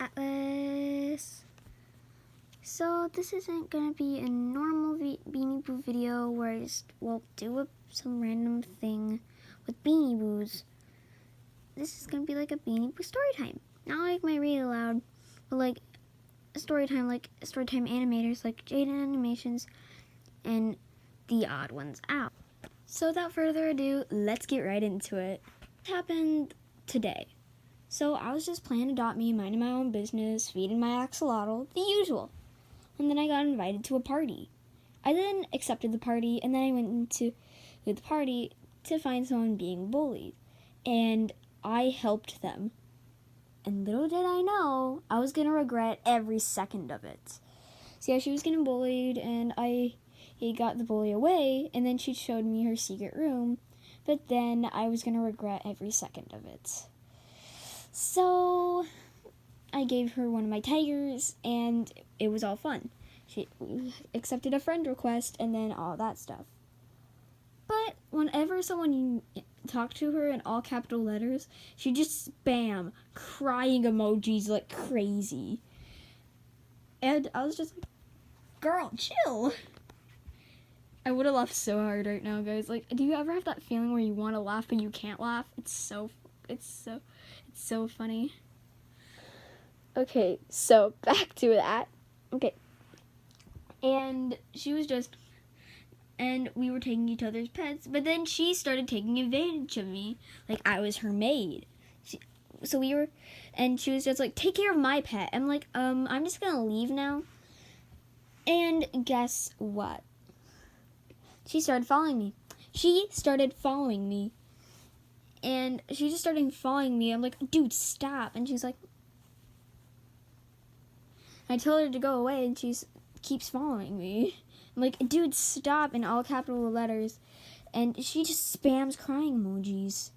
Atlas. So this isn't gonna be a normal Beanie Boo video where I just do some random thing with Beanie Boos. This is gonna be like a Beanie Boo story time. Not like my read aloud, but like a story time, like storytime animators like Jaden Animations and the odd ones out. So without further ado, let's get right into it. What happened today? So I was just playing Adopt Me, minding my own business, feeding my axolotl, the usual. And then I got invited to a party. I then accepted the party, and then I went into the party to find someone being bullied. And I helped them. And little did I know, I was going to regret every second of it. So yeah, she was getting bullied, and I got the bully away, and then she showed me her secret room. But then I was going to regret every second of it. So I gave her one of my tigers, and it was all fun. She accepted a friend request, and then all that stuff. But whenever someone talked to her in all capital letters, she just spam crying emojis like crazy. And I was just like, girl, chill. I would have laughed so hard right now, guys. Like, do you ever have that feeling where you want to laugh but you can't laugh? It's so funny. Okay, so back to that. Okay. And she was just, and we were taking each other's pets, but then she started taking advantage of me, like I was her maid. And she was just like, take care of my pet. I'm like, I'm just gonna leave now. And guess what? She started following me. And she just started following me. I'm like, dude, stop. And she's like, I told her to go away, and she keeps following me. I'm like, dude, stop, in all capital letters. And she just spams crying emojis.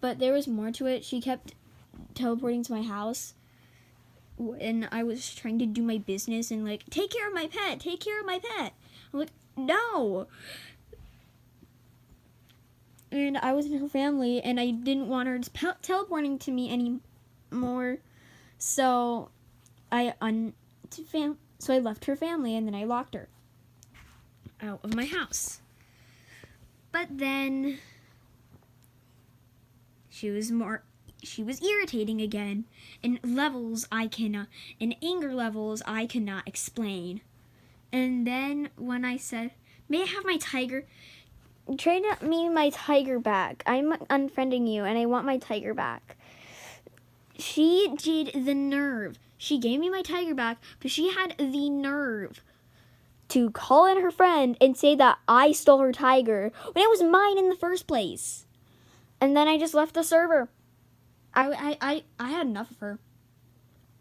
But there was more to it. She kept teleporting to my house when I was trying to do my business and like, take care of my pet. I'm like, no. And I was in her family, and I didn't want her teleporting to me anymore. So I left her family, and then I locked her out of my house. But then she was irritating again in anger levels I cannot explain. And then when I said, may I have my tiger? Trade me my tiger back. I'm unfriending you, and I want my tiger back. She did the nerve. She gave me my tiger back, but she had the nerve to call in her friend and say that I stole her tiger when it was mine in the first place. And then I just left the server. I had enough of her.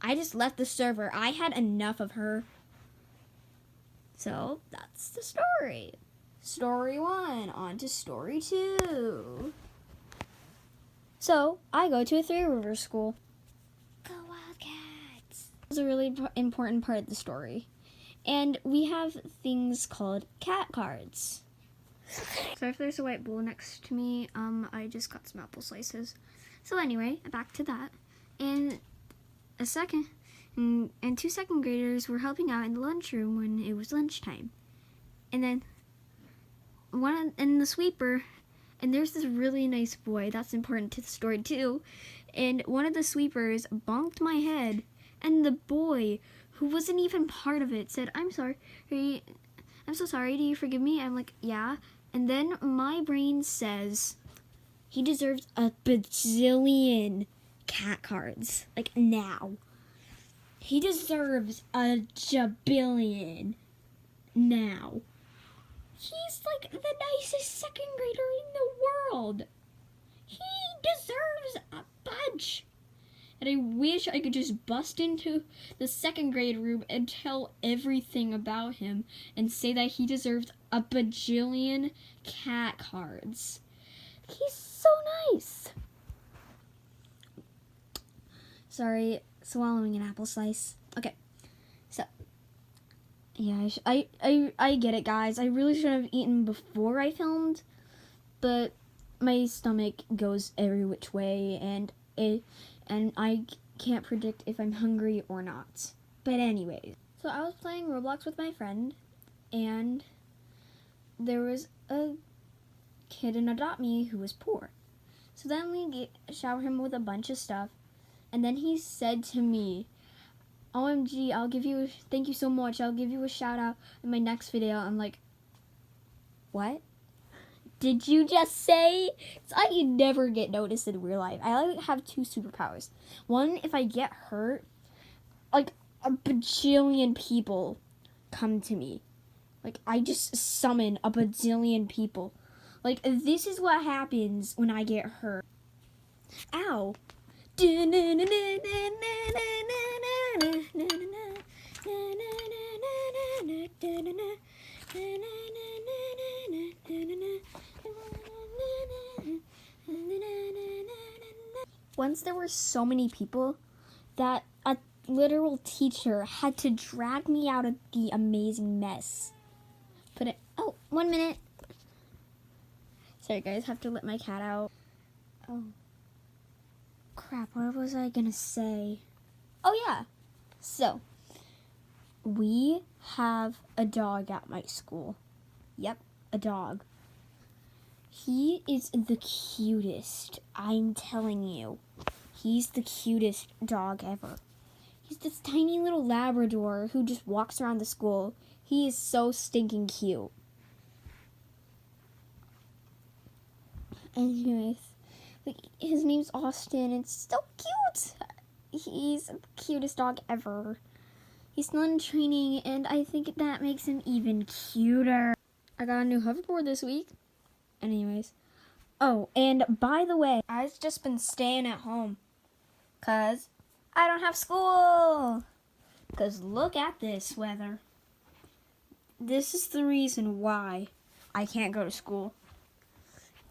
I just left the server. I had enough of her. So that's the story. Story 1, on to story 2. So I go to a Three Rivers school. Go Wildcats! It's a really important part of the story. And we have things called cat cards. So if there's a white bowl next to me, I just got some apple slices. So anyway, back to that. And two second graders were helping out in the lunchroom when it was lunchtime. And then the sweeper, and there's this really nice boy, that's important to the story too, and one of the sweepers bonked my head, and the boy, who wasn't even part of it, said, I'm so sorry, do you forgive me? I'm like, yeah. And then my brain says, he deserves a bajillion cat cards, like now. He deserves a jabillion now. He's like the nicest second grader in the world. He deserves a bunch. And I wish I could just bust into the second grade room and tell everything about him and say that he deserves a bajillion cat cards. He's so nice. Sorry, swallowing an apple slice. Okay, so yeah, I get it, guys. I really should have eaten before I filmed, but my stomach goes every which way, and can't predict if I'm hungry or not. But anyways, so I was playing Roblox with my friend, and there was a kid in Adopt Me who was poor. So then we shower him with a bunch of stuff, and then he said to me, OMG, thank you so much, I'll give you a shout out in my next video. I'm like, what did you just say? So I never get noticed in real life. I like have 2 superpowers. One, if I get hurt, like a bajillion people come to me. Like I just summon a bajillion people. Like this is what happens when I get hurt. Ow. Once there were so many people that a literal teacher had to drag me out of the amazing mess. Oh, 1 minute. Sorry guys, have to let my cat out. Oh. Crap, what was I gonna say? Oh yeah. So, we have a dog at my school. Yep, a dog. He is the cutest, I'm telling you. He's the cutest dog ever. He's this tiny little Labrador who just walks around the school. He is so stinking cute. Anyways, like, his name's Austin. It's so cute. He's the cutest dog ever. He's still in training, and I think that makes him even cuter. I got a new hoverboard this week. Anyways. Oh, and by the way, I've just been staying at home. 'Cause I don't have school. 'Cause look at this weather. This is the reason why I can't go to school.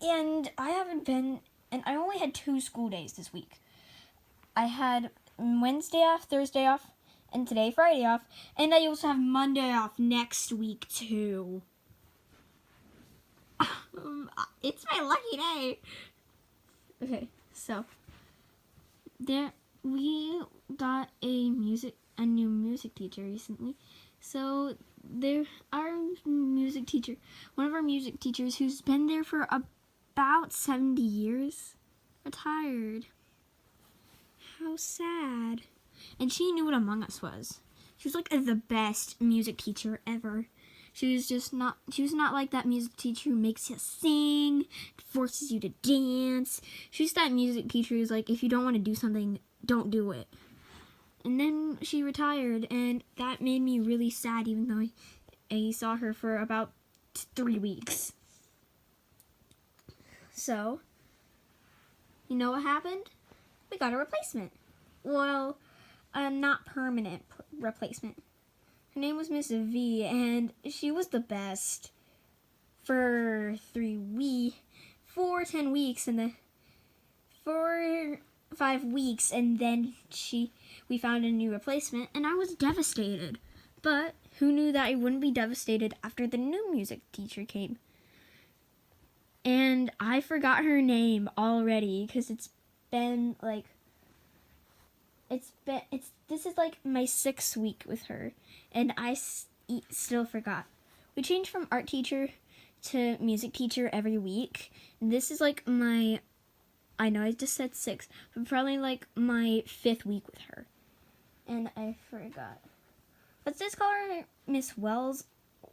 And I only had 2 school days this week. I had Wednesday off, Thursday off, and today Friday off. And I also have Monday off next week too. It's my lucky day. Okay, so we got a new music teacher recently. So our music teacher, one of our music teachers who's been there for about 70 years, retired. How sad. And she knew what Among Us was. She was like the best music teacher ever. She was not like that music teacher who makes you sing, forces you to dance. She's that music teacher who's like, if you don't want to do something, don't do it. And then she retired, and that made me really sad, even though I saw her for about 3 weeks. So, you know what happened? We got a replacement. Well, a not permanent replacement. Her name was Miss V, and she was the best for 10 weeks, and then for 5 weeks, and then we found a new replacement, and I was devastated. But who knew that I wouldn't be devastated after the new music teacher came? And I forgot her name already, because this is like my 6th week with her, and I still forgot. We changed from art teacher to music teacher every week, and this is like I know I just said 6, but probably like my 5th week with her, and I forgot. Let's just call her Miss Wells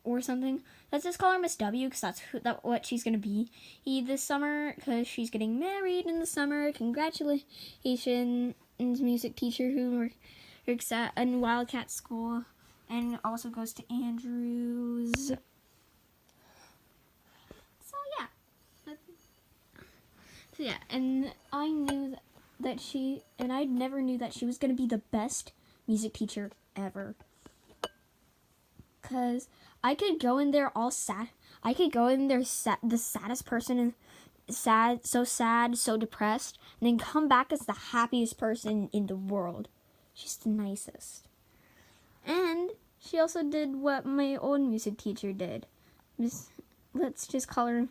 or something. Let's just call her Miss W, because that's what she's gonna be this summer, because she's getting married in the summer. Congratulations, music teacher who works at a Wildcat school and also goes to Andrews. So yeah, and I knew that I never knew that she was gonna be the best music teacher ever. 'Cause I could go in there all sad. I could go in there the saddest person, and sad, so depressed, and then come back as the happiest person in the world. She's the nicest. And she also did what my old music teacher did. Let's just call her